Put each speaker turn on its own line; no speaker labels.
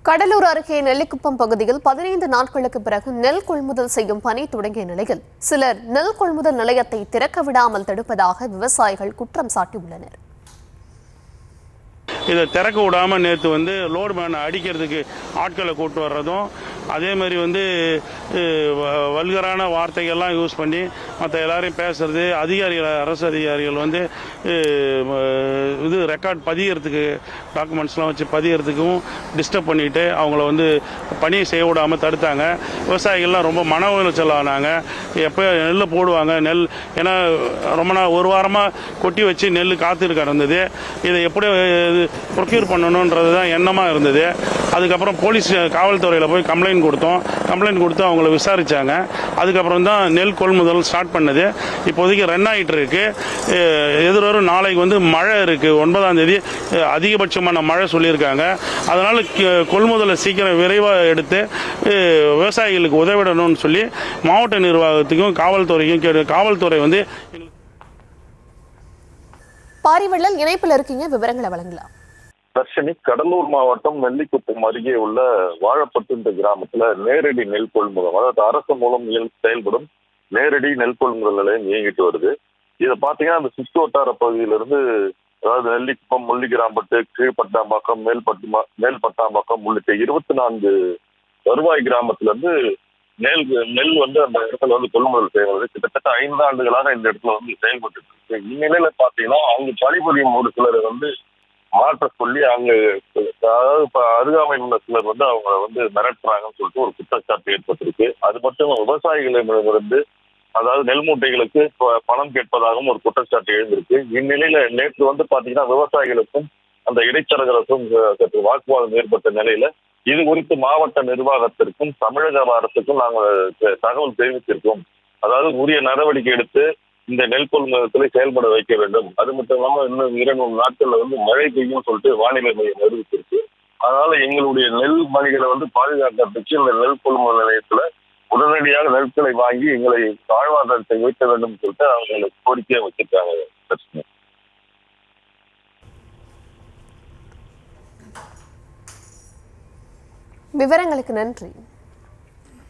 கடலூர் அருகே நெல்லிக்குப்பம் பகுதியில் 15 நாட்களுக்கு பிறகு நெல் கொள்முதல் செய்யும் பணி தொடங்கிய நிலையில் சிலர் நெல் கொள்முதல் நிலையத்தை திறக்க விடாமல் தடுப்பதாக விவசாயிகள் குற்றம் சாட்டியுள்ளனர்.
இதை திறக்க விடாமல் நேற்று லோடு மேனை அடிக்கிறதுக்கு ஆட்களை கூட்டு வர்றதும், அதே மாதிரி வல்கரான வார்த்தைகள்லாம் யூஸ் பண்ணி மற்ற எல்லாரையும் பேசுறது, அதிகாரிகள் அரசு அதிகாரிகள் இது ரெக்கார்ட் பதிகிறதுக்கு டாக்குமெண்ட்ஸ்லாம் வச்சு பதிகிறதுக்கும் டிஸ்டர்ப் பண்ணிட்டு அவங்கள பணியை செய்ய விடாமல் தடுத்தாங்க. விவசாயிகள்லாம் ரொம்ப மன உளைச்சல் ஆனாங்க. எப்போ நெல் போடுவாங்க, நெல் ஏன்னா ரொம்ப நாள் ஒரு வாரமாக கொட்டி வச்சு நெல் காத்துட்டு கிடந்தது. இதை எப்படி ப்ரொக்யூர் பண்ணணுன்றது தான் எண்ணமாக இருந்தது. அதுக்கப்புறம் போலீஸ் காவல்துறையில் போய் கம்ப்ளைண்ட் கொடுத்து அவங்கள விசாரித்தாங்க. அதுக்கப்புறம் தான் நெல் கொள்முதல் ஸ்டார்ட் பண்ணது. இப்போதைக்கு ரன் ஆகிட்டு இருக்கு. எதிர்வரும் நாளைக்கு மழை இருக்குது. 9ஆம் தேதி அதிகபட்சமான மழை சொல்லியிருக்காங்க. அதனால் கொள்முதலை சீக்கிரம் விரைவாக எடுத்து விவசாயிகளுக்கு உதவிடணும்னு சொல்லி மாவட்ட நிர்வாகத்துக்கும் காவல்துறைக்கும் காவல்துறை
பாரிவள்ளல் இணைப்பில் இருக்கீங்க, விவரங்களை வழங்கலாம்.
தர்ஷினி, கடலூர் மாவட்டம் நெல்லிக்குப்பம் அருகே உள்ள வாழப்பட்டு கிராமத்துல நேரடி நெல் கொள்முதல், அதாவது அரசு மூலம் செயல்படும் நேரடி நெல் கொள்முதல் நிலையம் இயங்கிட்டு வருது. இதை பாத்தீங்கன்னா அந்த சுற்று வட்டார பகுதியிலிருந்து, அதாவது நெல்லிக்குப்பம், முள்ளிகிராம்பட்டு, கீழ்பட்டாம்பாக்கம், மேல்பட்டாம்பாக்கம் உள்ளிட்ட 24 வருவாய் கிராமத்துல இருந்து நெல் அந்த இடத்துல கொள்முதல் செய்வது கிட்டத்தட்ட 5 ஆண்டுகளாக இந்த இடத்துல செயல்பட்டு இருக்கு. இந்நிலையில பாத்தீங்கன்னா அவங்க பணிபுரியும் ஒரு சிலர் மாற்ற சொல்லி அங்க, அதாவது இப்ப அருகாமையில் உள்ள சிலர் அவங்க மிரட்டுறாங்கன்னு சொல்லிட்டு ஒரு குற்றச்சாட்டு ஏற்பட்டிருக்கு. அது மட்டும் விவசாயிகளிடமிருந்து, அதாவது நெல் மூட்டைகளுக்கு பணம் கேட்பதாகவும் ஒரு குற்றச்சாட்டு எழுந்திருக்கு. இந்நிலையில நேற்று பாத்தீங்கன்னா விவசாயிகளுக்கும் அந்த இடைத்தரகருக்கும் சற்று வாக்குவாதம் ஏற்பட்ட நிலையில இது குறித்து மாவட்ட நிர்வாகத்திற்கும் தமிழக அரசுக்கும் நாங்கள் தகவல் தெரிவித்திருக்கோம். அதாவது உரிய நடவடிக்கை எடுத்து இந்த நெல் கொள்முதலை செயல்பட வைக்க வேண்டும். அது மட்டும் இல்லாம இன்னும் 2-3 நாட்கள்ல மழை பெய்யும் சொல்லிட்டு வானிலை மையம் அறிவித்திருக்கு. அதனால எங்களுடைய நெல் மணிகளை பாதுகாக்கிறதுக்கு இந்த நெல் கொள்முதல் நிலையத்துல உடனடியாக நெற்களை வாங்கி எங்களை வாழ்வாதாரத்தை வைக்க வேண்டும் சொல்லிட்டு அவங்களுக்கு கோரிக்கையை வச்சிருக்காங்க.
விவரங்களுக்கு நன்றி.